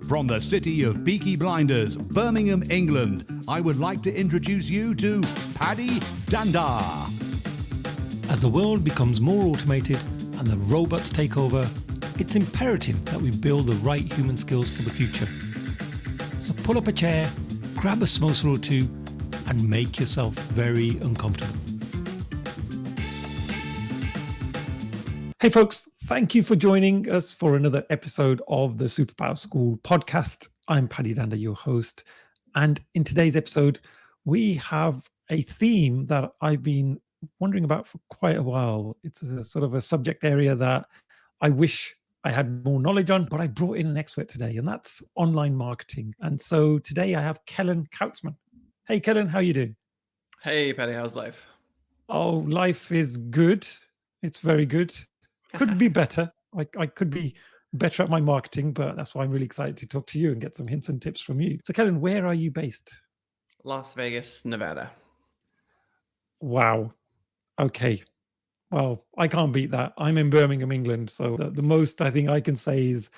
From the city of Peaky Blinders, Birmingham, England, I would like to introduce you to Paddy Danda. As the world becomes more automated and the robots take over, it's imperative that we build the right human skills for the future. So pull up a chair, grab a samosa or two, and make yourself very uncomfortable. Hey folks, thank you for joining us for another episode of the Superpowers School podcast. I'm Paddy Danda, your host. And in today's episode, we have a theme that I've been wondering about for quite a while. It's a sort of a subject area that I wish I had more knowledge on, but I brought in an expert today, and that's online marketing. And so today I have Kellen Kautzman. Hey, Kellen, how are you doing? Hey, Paddy, how's life? Oh, life is good. It's very good. Could be better. I could be better at my marketing, but that's why I'm really excited to talk to you and get some hints and tips from you. So, Kellen, where are you based? Las Vegas, Nevada. Wow. Okay. Well, I can't beat that. I'm in Birmingham, England. So the most I think I can say is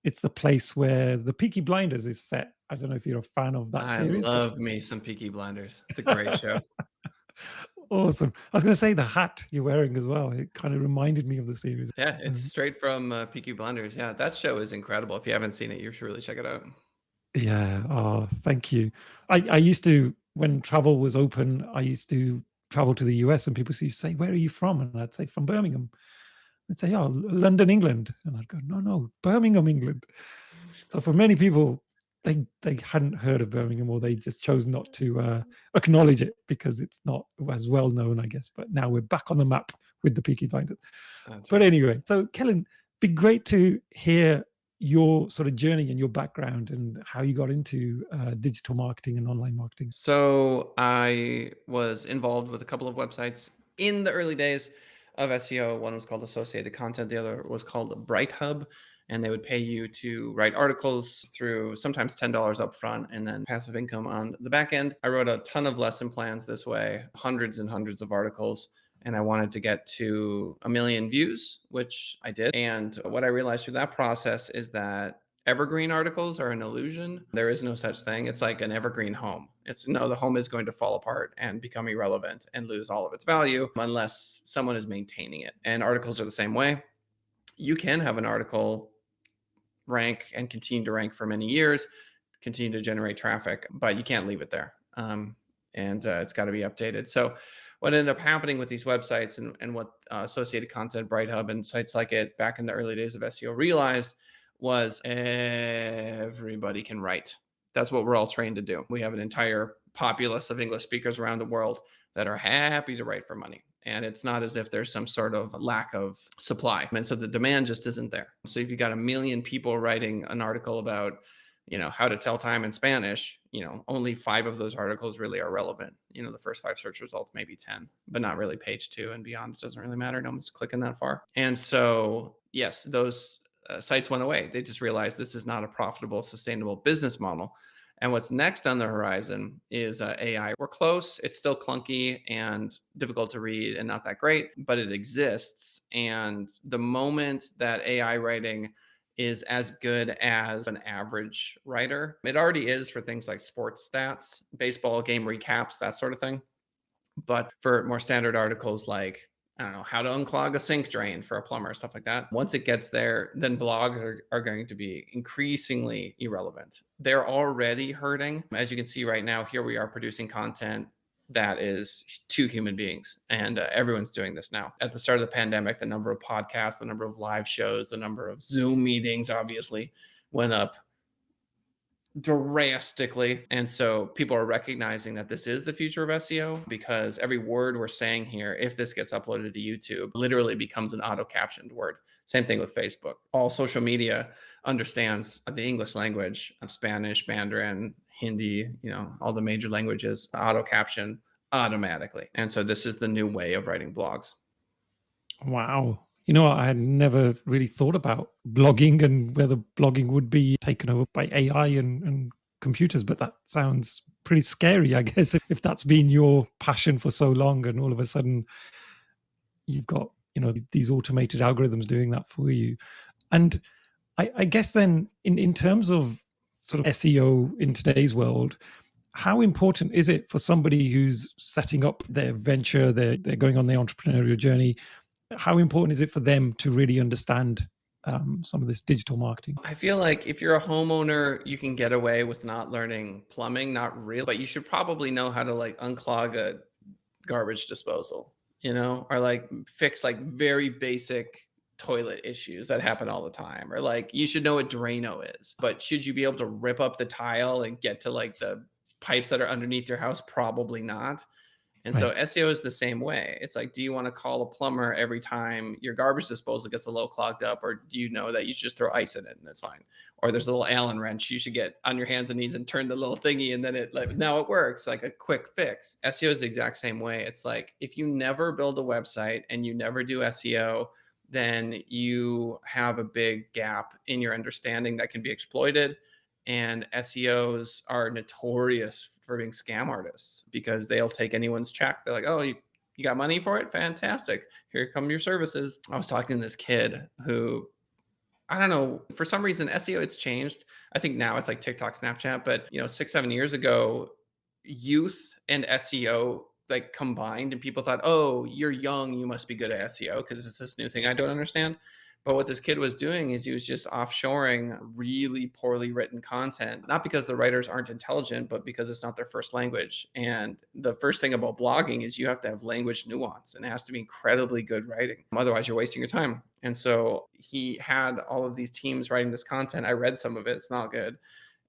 it's the place where the Peaky Blinders is set. I don't know if you're a fan of that I series. love me some Peaky Blinders. It's a great show. Awesome. I was going to say the hat you're wearing as well. It kind of reminded me of the series. Yeah, it's straight from Peaky Blinders. Yeah, that show is incredible. If you haven't seen it, you should really check it out. Yeah. Oh, thank you. I used to, when travel was open, I used to travel to the US and people used to say, "Where are you from?" And I'd say, "From Birmingham." They'd say, "Oh, London, England." And I'd go, "No, Birmingham, England." So for many people, they hadn't heard of Birmingham, or they just chose not to acknowledge it because it's not as well known, I guess. But now we're back on the map with the Peaky Blinders. But anyway, so Kellen, be great to hear your sort of journey and your background and how you got into digital marketing and online marketing. So I was involved with a couple of websites in the early days of SEO. One was called Associated Content. The other was called Bright Hub. And they would pay you to write articles through sometimes $10 up front and then passive income on the back end. I wrote a ton of lesson plans this way, hundreds and hundreds of articles. And I wanted to get to 1 million views, which I did. And what I realized through that process is that evergreen articles are an illusion. There is no such thing. It's like an evergreen home. The home is going to fall apart and become irrelevant and lose all of its value unless someone is maintaining it. And articles are the same way. You can have an article rank and continue to rank for many years, continue to generate traffic, but you can't leave it there. It's got to be updated. So what ended up happening with these websites and what Associated Content, Bright Hub, and sites like it back in the early days of SEO realized was everybody can write. That's what we're all trained to do. We have an entire populace of English speakers around the world that are happy to write for money. And it's not as if there's some sort of lack of supply. And so the demand just isn't there. So if you got 1 million people writing an article about, how to tell time in Spanish, only 5 of those articles really are relevant. The first 5 search results, maybe 10, but not really page 2 and beyond. It doesn't really matter. No one's clicking that far. And so, yes, those sites went away. They just realized this is not a profitable, sustainable business model. And what's next on the horizon is AI. We're close. It's still clunky and difficult to read and not that great, but it exists. And the moment that AI writing is as good as an average writer, it already is for things like sports stats, baseball game recaps, that sort of thing. But for more standard articles like, I don't know, how to unclog a sink drain for a plumber, stuff like that. Once it gets there, then blogs are going to be increasingly irrelevant. They're already hurting. As you can see right now, here we are producing content that is 2 human beings, and everyone's doing this now. At the start of the pandemic, the number of podcasts, the number of live shows, the number of Zoom meetings obviously went up drastically. And so people are recognizing that this is the future of SEO because every word we're saying here, if this gets uploaded to YouTube, literally becomes an auto-captioned word. Same thing with Facebook. All social media understands the English language, Spanish, Mandarin, Hindi, all the major languages, auto-caption automatically. And so this is the new way of writing blogs. Wow. I had never really thought about blogging and whether blogging would be taken over by AI and computers, but that sounds pretty scary, I guess, if that's been your passion for so long and all of a sudden you've got, these automated algorithms doing that for you. And I guess then in terms of sort of SEO in today's world, how important is it for somebody who's setting up their venture, they're going on the entrepreneurial journey? How important is it for them to really understand some of this digital marketing? I feel like if you're a homeowner, you can get away with not learning plumbing, not really, but you should probably know how to like unclog a garbage disposal, or like fix like very basic toilet issues that happen all the time, or like you should know what Drano is. But should you be able to rip up the tile and get to like the pipes that are underneath your house? Probably not. And so Right. SEO is the same way. It's like, do you want to call a plumber every time your garbage disposal gets a little clogged up? Or do you know that you should just throw ice in it and it's fine? Or there's a little Allen wrench. You should get on your hands and knees and turn the little thingy and then now it works, like a quick fix. SEO is the exact same way. It's like, if you never build a website and you never do SEO, then you have a big gap in your understanding that can be exploited. And SEOs are notorious for being scam artists because they'll take anyone's check. They're like, oh, you got money for it? Fantastic. Here come your services. I was talking to this kid who, I don't know, for some reason, SEO, it's changed. I think now it's like TikTok, Snapchat, but 6, 7 years ago, youth and SEO like combined, and people thought, oh, you're young, you must be good at SEO because it's this new thing I don't understand. But what this kid was doing is he was just offshoring really poorly written content, not because the writers aren't intelligent, but because it's not their first language. And the first thing about blogging is you have to have language nuance, and it has to be incredibly good writing. Otherwise, you're wasting your time. And so he had all of these teams writing this content. I read some of it, it's not good.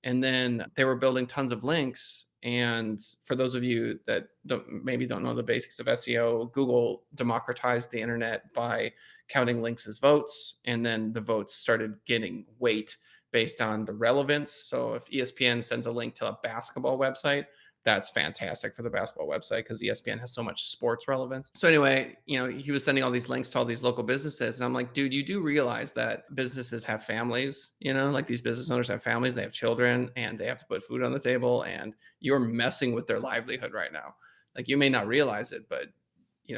And then they were building tons of links. And for those of you that maybe don't know the basics of SEO, Google democratized the internet by counting links as votes. And then the votes started getting weight based on the relevance. So if ESPN sends a link to a basketball website, that's fantastic for the basketball website because ESPN has so much sports relevance. So anyway, he was sending all these links to all these local businesses. And I'm like, dude, you do realize that businesses have families, like these business owners have families, they have children, and they have to put food on the table, and you're messing with their livelihood right now. Like, you may not realize it, but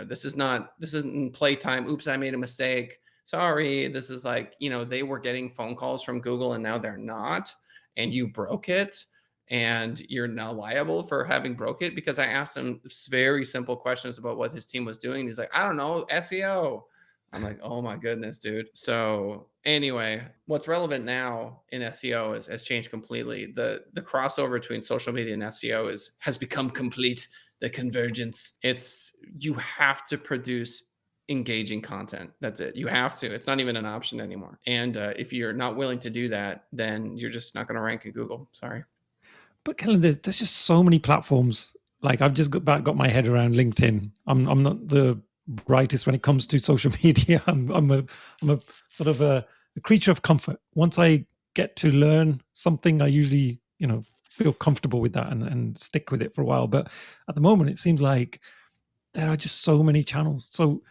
this isn't playtime. Oops, I made a mistake. Sorry. This is like, they were getting phone calls from Google and now they're not, and you broke it. And you're now liable for having broke it, because I asked him very simple questions about what his team was doing. He's like, I don't know, SEO. I'm like, oh my goodness, dude. So anyway, what's relevant now in SEO has changed completely. The crossover between social media and SEO has become complete. The convergence. You have to produce engaging content. That's it. You have to. It's not even an option anymore. And if you're not willing to do that, then you're just not going to rank in Google. Sorry. But Kellen, there's just so many platforms. Like, I've just got my head around LinkedIn. I'm not the brightest when it comes to social media. I'm a sort of a creature of comfort. Once I get to learn something, I usually feel comfortable with that and stick with it for a while. But at the moment, it seems like there are just so many channels. So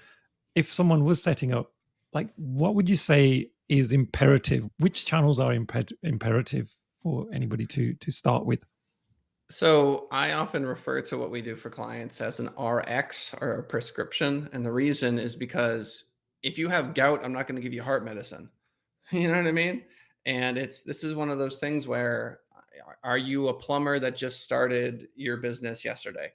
if someone was setting up, like, what would you say is imperative? Which channels are imperative for anybody to start with? So I often refer to what we do for clients as an RX, or a prescription. And the reason is because if you have gout, I'm not going to give you heart medicine. You know what I mean? And this is one of those things where, are you a plumber that just started your business yesterday?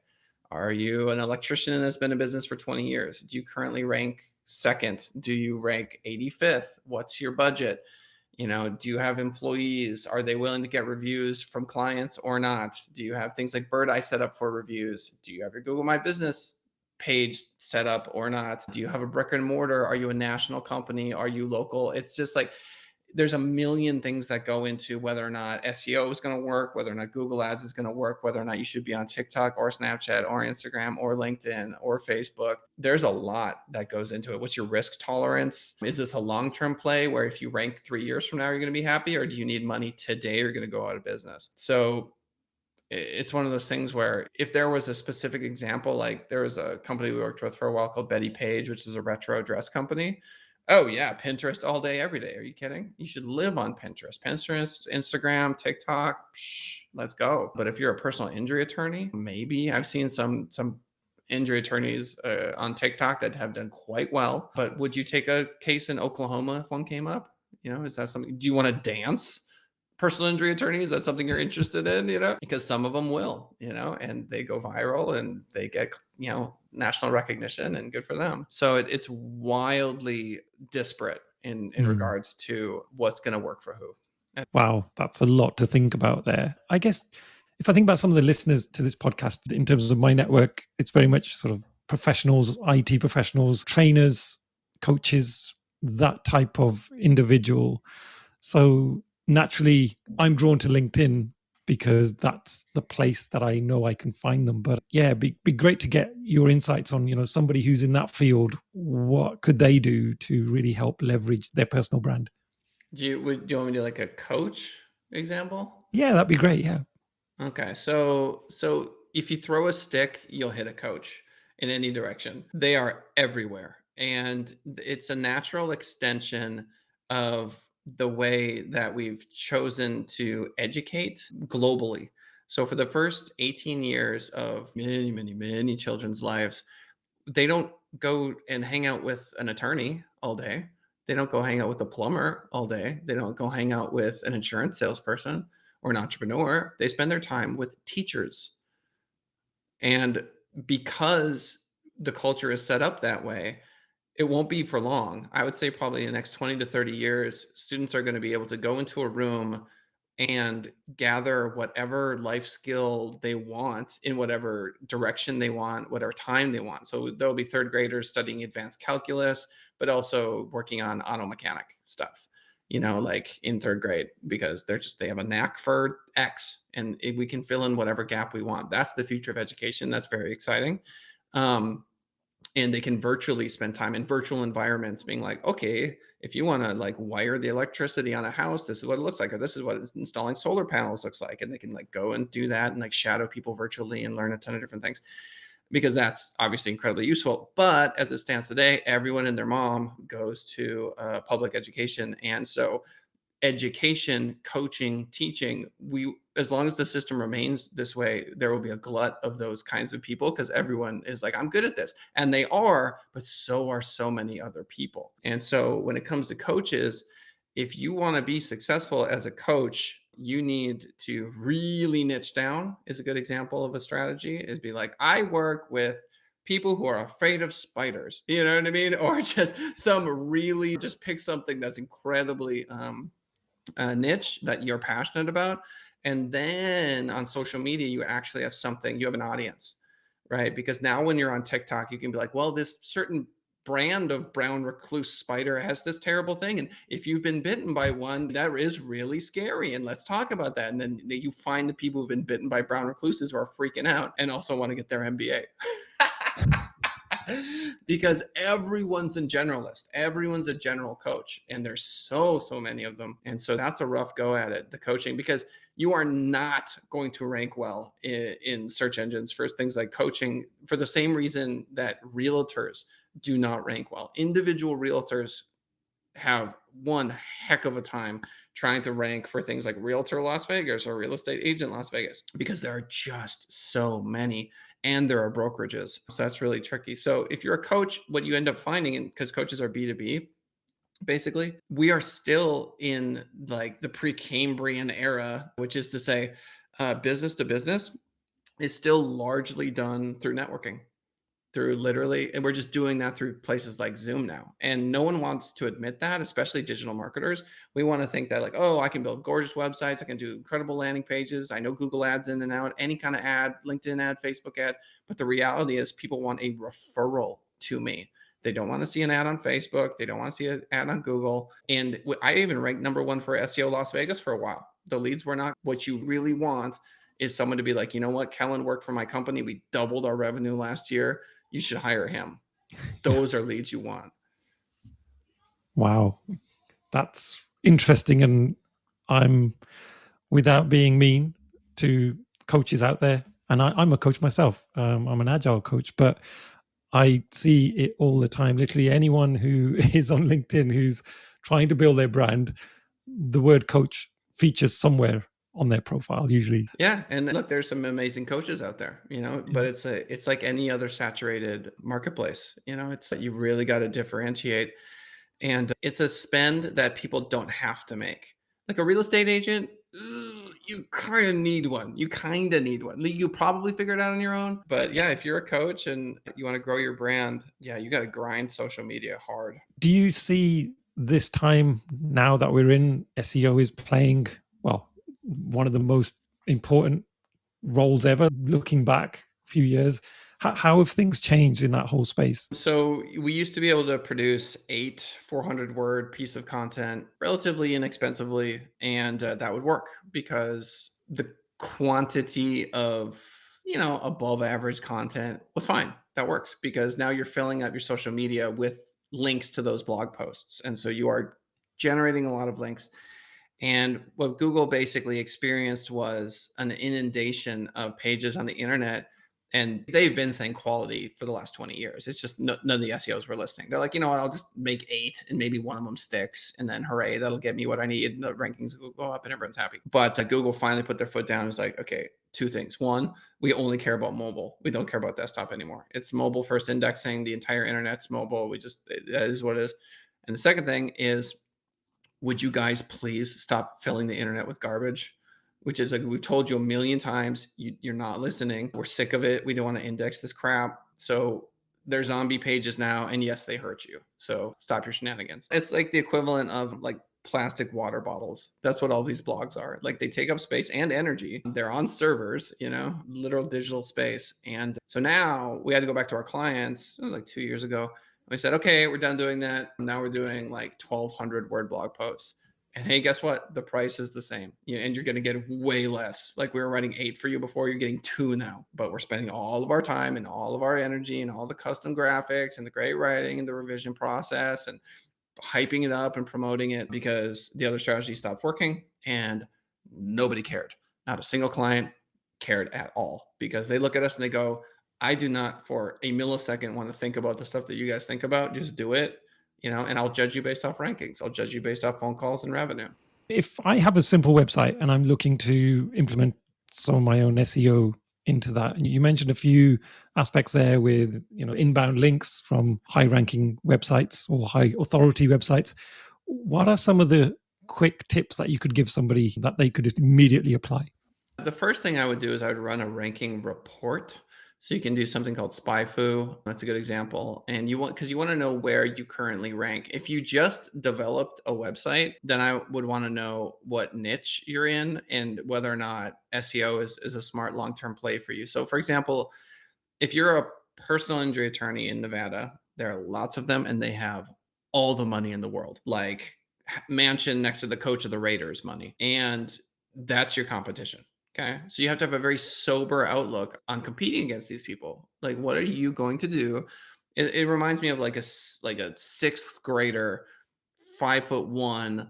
Are you an electrician that's been in business for 20 years? Do you currently rank second? Do you rank 85th? What's your budget? Do you have employees? Are they willing to get reviews from clients or not? Do you have things like Bird Eye set up for reviews? Do you have your Google My Business page set up or not? Do you have a brick and mortar? Are you a national company? Are you local? It's just like, there's a million things that go into whether or not SEO is going to work, whether or not Google Ads is going to work, whether or not you should be on TikTok or Snapchat or Instagram or LinkedIn or Facebook. There's a lot that goes into it. What's your risk tolerance? Is this a long-term play where if you rank 3 years from now, you're going to be happy? Or do you need money today, or you're going to go out of business? So it's one of those things where, if there was a specific example, like there was a company we worked with for a while called Betty Page, which is a retro dress company. Oh yeah, Pinterest all day, every day. Are you kidding? You should live on Pinterest, Instagram, TikTok. Let's go. But if you're a personal injury attorney, maybe I've seen some injury attorneys on TikTok that have done quite well. But would you take a case in Oklahoma if one came up? Is that something? Do you want to dance? personal injury attorney? Is that something you're interested in? Because some of them will, and they go viral and they get, national recognition, and good for them. So it's wildly disparate in Mm. regards to what's going to work for who. Wow, that's a lot to think about there. I guess if I think about some of the listeners to this podcast in terms of my network, it's very much sort of professionals, IT professionals, trainers, coaches, that type of individual. So naturally, I'm drawn to LinkedIn because that's the place that I know I can find them. But yeah, be great to get your insights on, somebody who's in that field. What could they do to really help leverage their personal brand? Do you want me to do like a coach example? Yeah, that'd be great. Yeah. Okay, so if you throw a stick, you'll hit a coach in any direction. They are everywhere, and it's a natural extension of the way that we've chosen to educate globally. So for the first 18 years of many, many, many children's lives, they don't go and hang out with an attorney all day. They don't go hang out with a plumber all day. They don't go hang out with an insurance salesperson or an entrepreneur. They spend their time with teachers. And because the culture is set up that way, it won't be for long. I would say probably in the next 20 to 30 years, students are going to be able to go into a room and gather whatever life skill they want in whatever direction they want, whatever time they want. So there'll be third graders studying advanced calculus, but also working on auto mechanic stuff, like in third grade, because they have a knack for X, and we can fill in whatever gap we want. That's the future of education. That's very exciting. And they can virtually spend time in virtual environments being like, okay, if you want to like wire the electricity on a house, this is what it looks like, or this is what installing solar panels looks like. And they can like go and do that and like shadow people virtually and learn a ton of different things, because that's obviously incredibly useful. But as it stands today, everyone and their mom goes to public education. And so education, coaching, teaching, as long as the system remains this way, there will be a glut of those kinds of people, because everyone is like, I'm good at this. And they are, but so are so many other people. And so when it comes to coaches, if you want to be successful as a coach, you need to really niche down, is a good example of a strategy, is be like, I work with people who are afraid of spiders, you know what I mean? Or just just pick something that's incredibly niche that you're passionate about. And then on social media, you actually have something, you have an audience, right? Because now when you're on TikTok, you can be like, well, this certain brand of brown recluse spider has this terrible thing. And if you've been bitten by one, that is really scary. And let's talk about that. And then you find the people who've been bitten by brown recluses who are freaking out and also want to get their MBA. Because everyone's a generalist, everyone's a general coach, and there's so many of them. And so that's a rough go at it, the coaching, because you are not going to rank well in search engines for things like coaching, for the same reason that realtors do not rank well. Individual realtors have one heck of a time trying to rank for things like Realtor Las Vegas or Real Estate Agent Las Vegas, because there are just so many, and there are brokerages. So that's really tricky. So if you're a coach, what you end up finding, because coaches are B2B, basically, we are still in like the Precambrian era, which is to say business to business is still largely done through networking, through literally, and we're just doing that through places like Zoom now. And no one wants to admit that, especially digital marketers. We want to think that like, oh, I can build gorgeous websites, I can do incredible landing pages, I know Google ads in and out, any kind of ad, LinkedIn ad, Facebook ad. But the reality is people want a referral to me. They don't want to see an ad on Facebook. They don't want to see an ad on Google. And I even ranked #1 for SEO Las Vegas for a while. The leads were not what you really want, is someone to be like, you know what, Kellen worked for my company. We doubled our revenue last year. You should hire him. Those are leads you want. Wow. That's interesting. And I'm, without being mean to coaches out there, and I'm a coach myself, I'm an agile coach, but I see it all the time. Literally anyone who is on LinkedIn who's trying to build their brand, the word coach features somewhere on their profile usually. Yeah, and look, there's some amazing coaches out there, but Yeah. it's like any other saturated marketplace. It's like you really got to differentiate, and it's a spend that people don't have to make. Like a real estate agent, you kind of need one. You kind of need one. You probably figure it out on your own. But yeah, if you're a coach and you want to grow your brand, yeah, you got to grind social media hard. Do you see this time now that we're in, SEO is playing, well, one of the most important roles ever, looking back a few years? How have things changed in that whole space? So we used to be able to produce 400-word piece of content relatively inexpensively, and that would work because the quantity of above average content was fine. That works because now you're filling up your social media with links to those blog posts, and so you are generating a lot of links. And what Google basically experienced was an inundation of pages on the internet. And they've been saying quality for the last 20 years. It's just none of the SEOs were listening. They're like, you know what, I'll just make 8 and maybe one of them sticks. And then hooray, that'll get me what I need. And the rankings will go up and everyone's happy. But Google finally put their foot down and was like, okay, 2 things. One, we only care about mobile. We don't care about desktop anymore. It's mobile first indexing. The entire internet's mobile. That is what it is. And the second thing is, would you guys please stop filling the internet with garbage? Which is like, we've told you a million times, you're not listening. We're sick of it. We don't want to index this crap. So they're zombie pages now. And yes, they hurt you. So stop your shenanigans. It's like the equivalent of like plastic water bottles. That's what all these blogs are. Like, they take up space and energy. They're on servers, literal digital space. And so now we had to go back to our clients. It was like 2 years ago. We said, okay, we're done doing that. Now we're doing like 1,200 word blog posts. And hey, guess what? The price is the same. And you're going to get way less. Like, we were writing 8 for you before, you're getting 2 now. But we're spending all of our time and all of our energy and all the custom graphics and the great writing and the revision process and hyping it up and promoting it because the other strategy stopped working and nobody cared. Not a single client cared at all because they look at us and they go, I do not for a millisecond want to think about the stuff that you guys think about. Just do it, and I'll judge you based off rankings. I'll judge you based off phone calls and revenue. If I have a simple website and I'm looking to implement some of my own SEO into that, and you mentioned a few aspects there with inbound links from high ranking websites or high authority websites, what are some of the quick tips that you could give somebody that they could immediately apply? The first thing I would do is I would run a ranking report. So you can do something called SpyFu. That's a good example. And you want to know where you currently rank. If you just developed a website, then I would want to know what niche you're in and whether or not SEO is a smart long-term play for you. So for example, if you're a personal injury attorney in Nevada, there are lots of them and they have all the money in the world, like mansion next to the coach of the Raiders money. And that's your competition. Okay. So you have to have a very sober outlook on competing against these people. Like, what are you going to do? It reminds me of like a 6th grader, 5'1",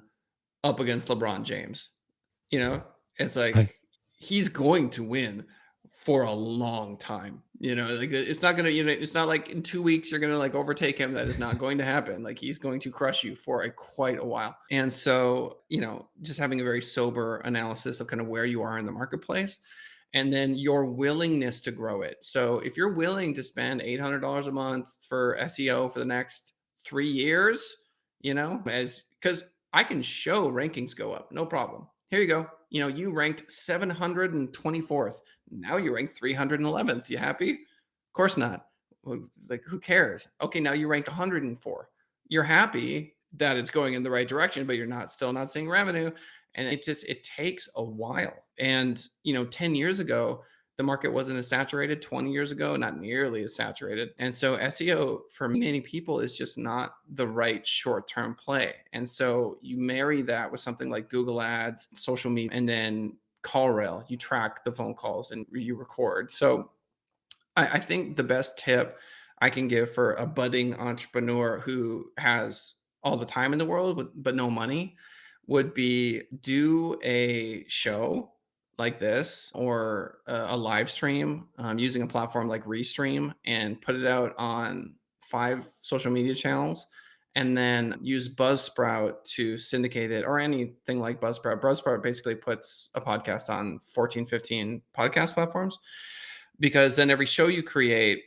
up against LeBron James. It's like, Right. he's going to win for a long time. Like, it's not gonna, it's not like in 2 weeks you're gonna like overtake him. That is not going to happen. Like, he's going to crush you for quite a while. And so, just having a very sober analysis of kind of where you are in the marketplace, and then your willingness to grow it. So if you're willing to spend $800 a month for SEO for the next 3 years, because I can show rankings go up, no problem. Here you go. You ranked 724th. Now you rank 311th. You happy? Of course not. Like, who cares? Okay, now you rank 104. You're happy that it's going in the right direction, but you're still not seeing revenue. And it takes a while. And 10 years ago, the market wasn't as saturated. 20 years ago, not nearly as saturated. And so SEO for many people is just not the right short-term play. And so you marry that with something like Google Ads, social media, and then CallRail. You track the phone calls and you record. So I think the best tip I can give for a budding entrepreneur who has all the time in the world but no money would be do a show like this or a live stream using a platform like Restream and put it out on 5 social media channels and then use Buzzsprout to syndicate it or anything like Buzzsprout. Buzzsprout basically puts a podcast on 14, 15 podcast platforms because then every show you create,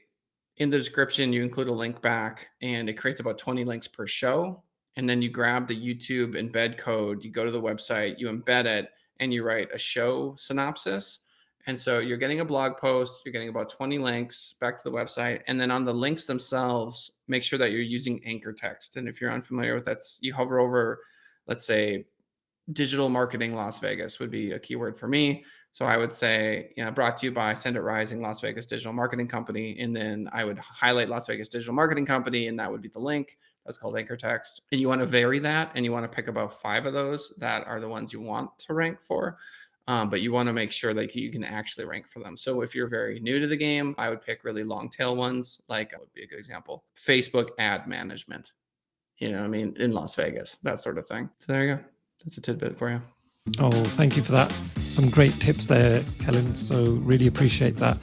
in the description, you include a link back and it creates about 20 links per show. And then you grab the YouTube embed code, you go to the website, you embed it, and you write a show synopsis. And so you're getting a blog post, you're getting about 20 links back to the website. And then on the links themselves, make sure that you're using anchor text. And if you're unfamiliar with that, you hover over, let's say, digital marketing Las Vegas would be a keyword for me. So I would say, brought to you by Send It Rising Las Vegas Digital Marketing Company. And then I would highlight Las Vegas Digital Marketing Company, and that would be the link. That's called anchor text. And you want to vary that, and you want to pick about 5 of those that are the ones you want to rank for. But you want to make sure that you can actually rank for them. So if you're very new to the game, I would pick really long tail ones. Like, that would be a good example. Facebook ad management, in Las Vegas, that sort of thing. So there you go. That's a tidbit for you. Oh, thank you for that. Some great tips there, Kellen. So really appreciate that.